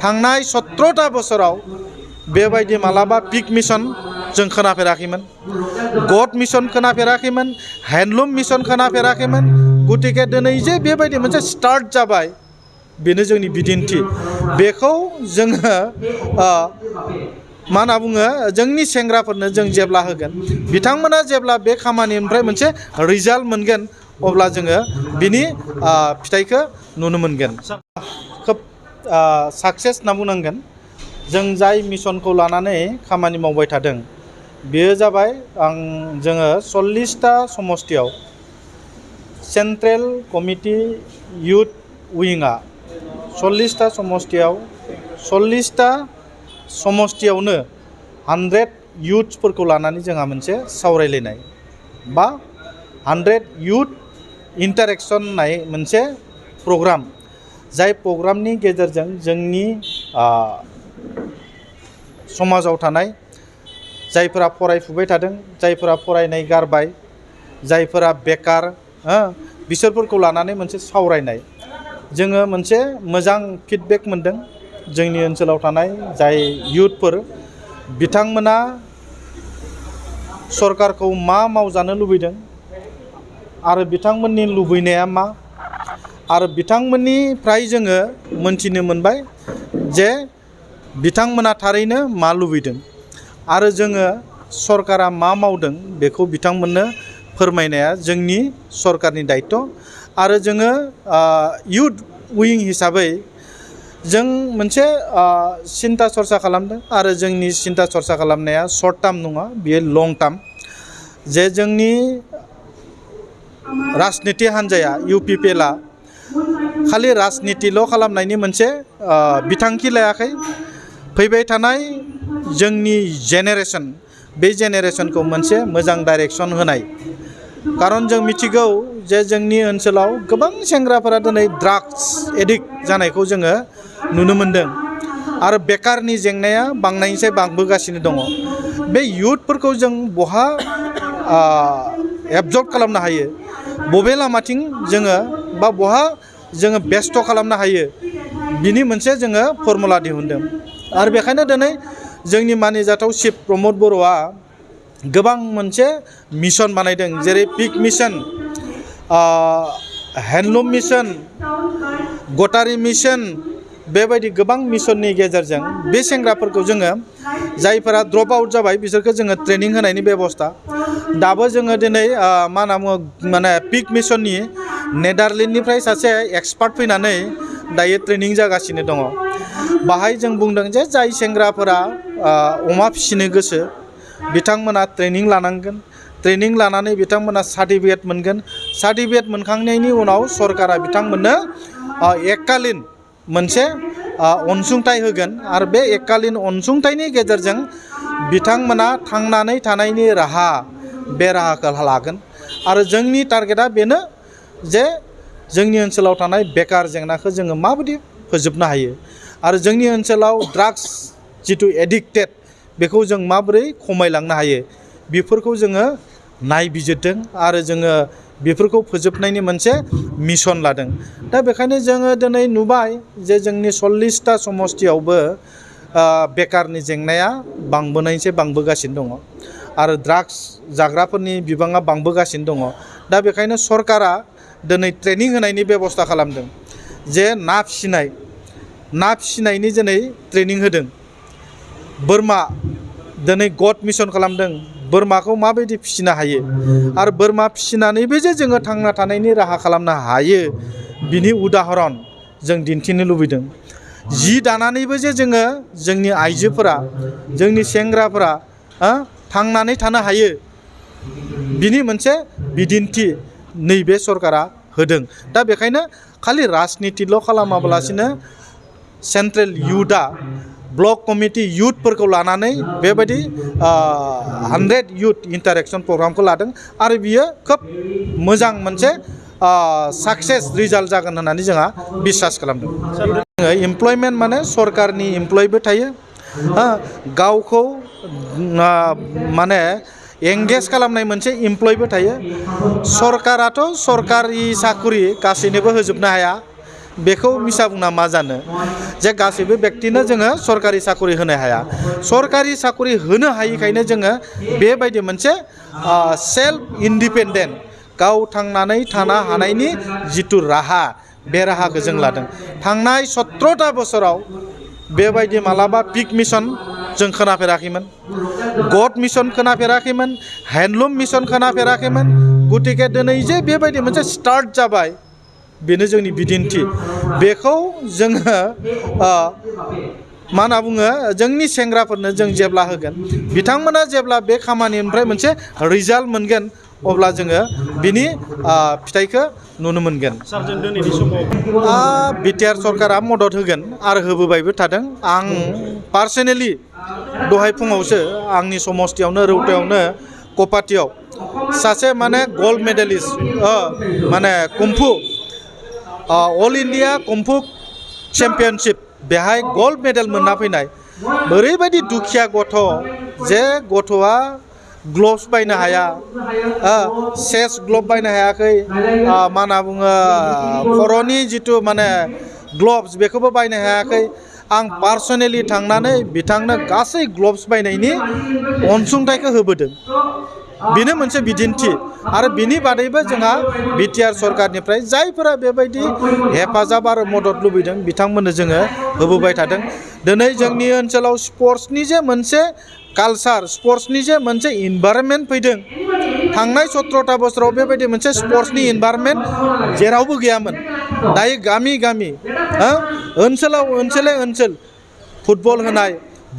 थांनाय 17टा बोसोराव बेबायदि मालाबा पिक मिशन जों खोनाफेराखैमोन, गड मिशन खोनाफेराखैमोन, हेन्डलुम मिशन खोनाफेराखैमोन। गतिके दिनै जे बेबायदि मोनसे स्टार्ट जाबाय, बेनो जोंनि बिदिन्थि। बेखौ जोङो मा होनना बुङो, जोंनि सेंग्राफोरनो जों जेब्ला होगोन, बिथांमोना जेब्ला बे खामानिनिफ्राय मोनसे रिजाल्ट मोनगोन, अब्ला जोङो बिनि फिथाइखौ नुनो मोनगोन। खोब साक्सेस होनना बुंनांगोन। जों जाय मिशनखौ लानानै खामानि मावबाय थादों, बेयो जाबाय जोङो 40टा समष्टियाव सेन्ट्रेल कमिटि इउथ उइंआ 40टा समष्टियाव 40टा समष्टियावनो 100 इउथ्सफोरखौ लानानै जोंहा मोनसे सावरायलायनाय बा 100 इउथ इन्टारेक्शन होननाय मोनसे प्रग्राम, जाय प्रग्रामनि गेजेरजों जोंनि समाजाव थानाय जायफोरा फरायफुबाय थादों, जायफोरा फरायनाय गारबाय, जायफोरा बेकार, बिसोरफोरखौ लानानै मोनसे सावरायनाय। जोङो मोनसे मोजां फिडबेक मोनदों। जोंनि ओनसोलाव थानाय जाय इउथफोर, बिथांमोना सरकारखौ मा मावजानो लुबैदों आरो बिथांमोननि लुबैनाया मा, आरो बिथांमोननिफ्राय जोङो मोनथिनो मोनबाय जे बिथांमोना थारैनो मा लुबैदों आरो जोङो सरकारा मा मावदों बेखौ बिथांमोननो फोरमायनाया जोंनि सरकारनि दायित्व। आरो जोङो इउथ उइं हिसाबै जों मोनसे सिन्था सरसा खालामदों, आरो जोंनि सिन्था सरसा खालामनाया सर्ट टार्म नङा, बियो लं टार्म। जे जोंनि राजनिति हान्जाया UPPLआ खालि राजनितिल' खालामनायनि मोनसे बिथांखि लायाखै। फैबाय थानाय जोंनि जेनेरेसन, बे जेनेरेसनखौ मोनसे मोजां डाइरेक्सन होनाय। खारन जों मिथिगौ जे जोंनि ओनसोलाव गोबां सेंग्राफोरा दिनै ड्राग्स एडिक्ट जानायखौ जोङो नुनो मोनदों, आरो बेकारनि जेंनाया बांनायनिफ्राय बांबोगासिनो दङ। बे इउथफोरखौ जों बहा एबजर्ब खालामनो हायो, बबे लामाथिं जोङो बा बहा जोङो बेस्थ' खालामनो हायो, बिनि मोनसे जोङो फर्मुला दिहुनदों। आरो बेखायनो दिनै जोंनि मानिजाथाव चिफ प्रमद बर'आ गोबां मोनसे मिशन बानायदों, जेरै pig mission, handloom mission, goatery mission, बेबायदि गोबां मिशननि गेजेरजों बे सेंग्राफोरखौ जोङो जायफोरा ड्रप आउट जाबाय बिसोरखौ जोङो ट्रेनिं होनायनि बेबस्था। दाबो जोङो दिनै मा होनना बुङो, माने पिक मिशननि नेदारलेण्डनिफ्राय सासे एक्सपार्ट फैनानै दायो ट्रेनिं जागासिनो दङ। बाहाय जों बुंदों जे जाय सेंग्राफोरा अमा फिसिनो गोसो, बिथांमोना ट्रेनिं लानांगोन। ट्रेनिं लानानै बिथांमोना सार्टिफिकेट मोनगोन। सार्टिफिकेट मोनखांनायनि उनाव सरकारा बिथांमोननो एककालीन मोनसे अनसुंथाइ होगोन, आरो बे एककालीन अनसुंथाइनि गेजेरजों बिथांमोना थांनानै थानायनि राहा, बे राहाखौ लागोन। आरो जोंनि टारगेटआ बेनो जे जोंनि ओनसोलाव थानाय बेकार जेंनाखौ जोङो माबायदि फोजोबनो हायो, आरो जोंनि ओनसोलाव ड्राग्स जिथु एडिक्टेड, बेखौ जों माबोरै खमायलांनो हायो, बेफोरखौ जोङो नायबिजिरदों, आरो जोङो बेफोरखौ फोजोबनायनि मोनसे मिशन लादों। दा बेखायनो जोङो दिनै नुबाय जे जोंनि 40टा समष्टियावबो बेकारनि जेंनाया बांबोनायनिफ्राय बांबोगासिनो दङ, आरो ड्राग्स जाग्राफोरनि बिबाङा बांबोगासिनो दङ। दा बेखायनो सरकारा दिनै ट्रेनिं होनायनि बेबस्था खालामदों, जे ना फिसिनायनि दिनै ट्रेनिं होदों। बोरमा, दिनै गड मिशन खालामदों, बोरमाखौ माबायदि फिसिनो हायो, आरो बोरमा फिसिनानैबो जे जोङो थांना थानायनि राहा खालामनो हायो, बिनि उदाहरन जों दिन्थिनो लुबैदों। जि दानानैबो जे जोङो जोंनि आइजोफोरा, जोंनि सेंग्राफोरा थांनानै थानो हायो, बिनि मोनसे बिदिन्थि नैबे सरकारा होदों। दा बेखायनो खालि राजनितिल' खालामाब्लासिनो सेन्ट्रेल इउथआ ब्लक कमिटि इउथफोरखौ लानानै बेबायदि 100 इउथ इन्टारेक्शन प्रग्रामखौ लादों, आरो बियो खोब मोजां मोनसे साक्सेस रिजाल्ट जागोन होननानै जोंहा बिसास खालामदों। इमप्लयमेन्ट माने सरकारनि इमप्लयबो थायो, गावखौ माने एंगेज खालामनाय मोनसे इमप्लयबो थायो। सरकाराथ' सरकारि साख्रि गासैनोबो होजोबनो हाया, बेखौ मिसा बुंना मा जानो जे गासैबो बेक्तिनो जोङो सरकारि साकरि होनो हाया सरकारि साकरि होनो हायिखायनो जोङो बेबायदि मोनसे सेल्फ इन्डिपेन्डेन्ट गाव थांनानै थानो हानायनि जिथु राहा बे राहाखौ जों लादों थांनाय 17टा बोसोराव बेबायदि मालाबा पिक मिशन जों खोनाफेराखैमोन गड मिशन खोनाफेराखैमोन हेन्डलुम मिशन खोनाफेराखैमोन गतिके दिनै जे बेबायदि मोनसे स्टार्ट जाबाय बेनो जोंनि बिदिन्थि बेखौ जोङो मा होनना बुङो जोंनि सेंग्राफोरनो जों जेब्ला होगोन बिथांमोना जेब्ला बे खामानिनिफ्राय मोनसे रिजाल्ट मोनगोन अब्ला जोङो बिनि फिथाइखौ नुनो मोनगोन सारजों दिनैनि समाव बिटिआर सरकारा मदद होगोन आरो होबोबायबो थादों आं पार्सनेलि दहाय फुङावसो आंनि समस्तियावनो रौतायावनो कपाटियाव सासे माने गल्ड मेडेलिस्ट माने कुम्फु अल इन्डिया कुम्फु चेम्पियनशिप बेहाय गल्ड मेडेल मोनना फैनाय ओरैबायदि दुखिया गथ' जे गथ'आ ग्लभ्स बायनो हाया सेस ग्लभ बायनो हायाखै मा होनना बुङो खर'नि जिथु माने ग्लभ्स बेखौबो बायनो हायाखै आं पार्सनेलि थांनानै बिथांनो गासै ग्लभ्स बायनायनि अनसुंथाइखौ होबोदों बेनो मोनसे बिदिन्थि आरो बिनि बादैबो जोंहा बिटिआर सरकारनिफ्राय जायफोरा बेबायदि हेफाजाब आरो मदद लुबैदों बिथांमोननो जोङो होबोबाय थादों दिनै जोंनि ओनसोलाव स्पर्ट्सनि जे मोनसे कालचार स्पर्ट्सनि जे मोनसे इनभाइरनमेन्ट फैदों थांनाय 17टा बोसोराव बेबायदि मोनसे स्पर्ट्सनि इनभाइरनमेन्ट जेरावबो गैयामोन दायो गामि गामि ओनसोलाव ओनसोल फुटबल होनाय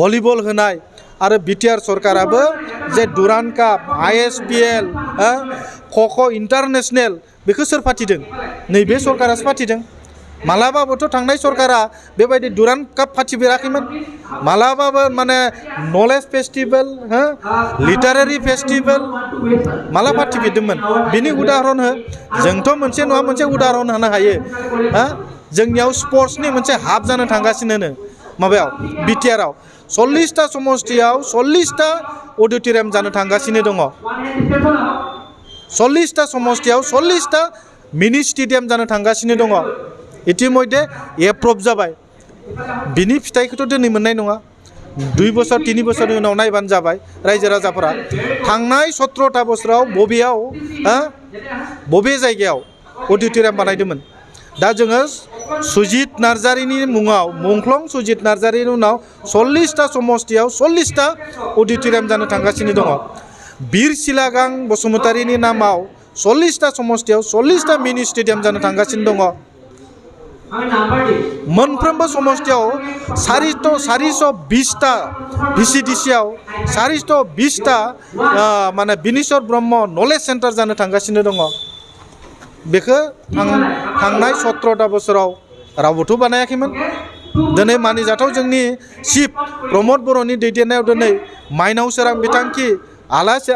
भलिबल होनाय आरो बिटिआर सरकाराबो जे डुरान्ड काप ISPL खख' इन्टारनेशनेल बेखौ सोर फाथिदों नैबे सरकारासो फाथिदों मालाबाबोथ' थांनाय सरकारा बेबायदि डुरान्ड काप फाथिफेराखैमोन मालाबाबो माने नलेज फेस्टिभेल लिटारारि फेस्टिभेल माला फाथिफेरदोंमोन बिनि उदाहरन हो जोंथ' मोनसे नङा मोनसे उदाहरन होनो हायो जोंनियाव स्पर्ट्सनि मोनसे हाब जानो थांगासिनो माबायाव बिटिआरआव 40टा समस्तियाव 40टा अडिट'रियाम जानो थांगासिनो दङ 40टा समस्तियाव 40टा मिनि स्टेडियाम जानो थांगासिनो दङ इतिमध्ये एप्रुभ जाबाय बिनि फिथाइखौथ' दिनै मोननाय नङा 2 बोसोर 3 बोसोरनि उनाव नायबानो जाबाय रायजो राजाफोरा थांनाय 17टा बोसोराव बबे जायगायाव अडिट'रियाम बानायदोंमोन दा जोङो सुजित नार्जारिनि मुङाव मुंख्लं सुजित नार्जारिनि उनाव 40टा समस्तियाव 40टा अडिट'रियाम जानो थांगासिनो दङ बिर सिलागां बसुमतारिनि नामाव 40टा समस्तियाव 40टा मिनि स्टेडियाम जानो थांगासिनो दङ मोनफ्रोमबो समस्तियाव 420टा VCDCआव 420टा माने बिनेश्वर ब्रह्म नलेज सेन्टार जानो थांगासिनो दङ बेखौ थांनाय 17टा बोसोराव रावबोथ' बानायाखैमोन दिनै मानिजाथाव जोंनि चिफ प्रमद बर'नि दैदेननायाव दिनै माइनाव सोरां बिथांखि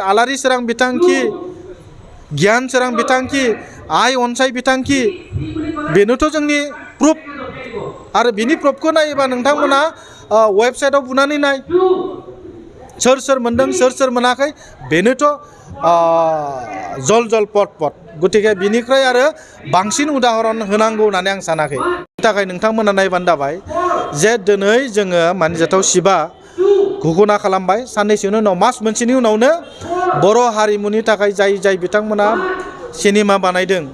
आलारि सोरां बिथांखि गियान सोरां बिथांखि आइ अनसाय बिथांखि बेनोथ' जोंनि प्रुफ आरो बिनि प्रुफखौ नायोबा नोंथांमोना वेबसाइटआव बुनानै नाय सोर मोनदों सोर मोनाखै बेनोथ' जल पट गतिके बिनिख्रुइ आरो बांसिन उदाहरन होनांगौ होननानै आं सानाखै बेनि थाखाय नोंथांमोना नायबानो जाबाय जे दिनै जोङो मानिजाथाव शिबा घोषणा खालामबाय साननैसोनि उनाव मास मोनसेनि उनावनो बर' हारिमुनि थाखाय जाय बिथांमोना सिनेमा बानायदों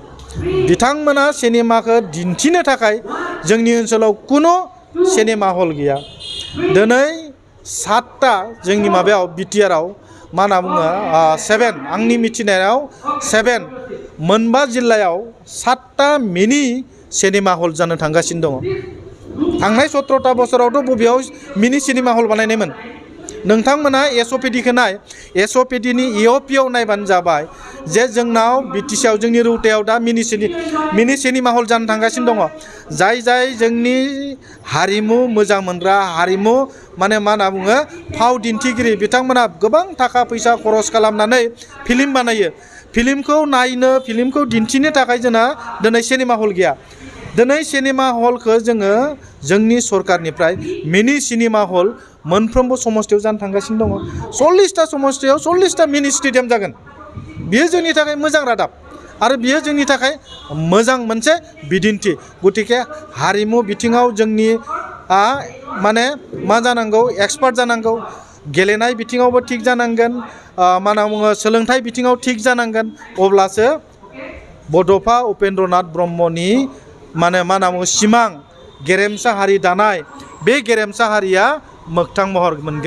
बिथांमोना सिनेमाखौ दिन्थिनो थाखाय जोंनि ओनसोलाव कुनु सिनेमा हल गैया दिनै 7टा जोंनि माबायाव बिटिआरआव मा होनना बुङो 7 आंनि मिथिनायाव 7 मोनबा जिल्लायाव 7टा मिनि सिनेमा हल जानो थांगासिनो दङ थांनाय 17टा बोसोरावथ' बबेयाव मिनि सिनेमा हल बानायनायमोन नोंथांमोना SOPDखौ नाय SOPDनि EOPआव नायबानो जाबाय जे जोंनाव बिटिसिआव जोंनि रौतायाव दा मिनि सिनेमा हल जानो थांगासिनो दङ जाय जोंनि हारिमु मोजां मोनग्रा हारिमु माने मा होनना बुङो फाव दिन्थिगिरि बिथांमोना गोबां थाखा फैसा खरस खालामनानै फिल्म बानायो फिल्मखौ नायनो फिल्मखौ दिन्थिनो थाखाय जोंना दिनै सिनेमा हल गैया दिनै सिनेमा हलखौ जोङो जोंनि सरकारनिफ्राय मिनि सिनेमा हल मोनफ्रोमबो समस्तियाव जानो थांगासिनो दङ 40टा समस्तियाव 40टा मिनि स्टेडियाम जागोन बेयो जोंनि थाखाय मोजां रादाब आरो बियो जोंनि थाखाय मोजां मोनसे बिदिन्थि गतिके हारिमु बिथिङाव जोंनि माने मा जानांगौ एक्सपार्ट जानांगौ गेलेनाय बिथिङावबो थिग जानांगोन मा होनना बुङो सोलोंथाइ बिथिङाव थिग जानांगोन अब्लासो बड'फा उपेन्द्रनाथ ब्रह्मनि माने मा होनना बुङो सिमां गेरेमसा हारि दानाय बे गेरेमसा हारिया मोगथां महर मोनगोन।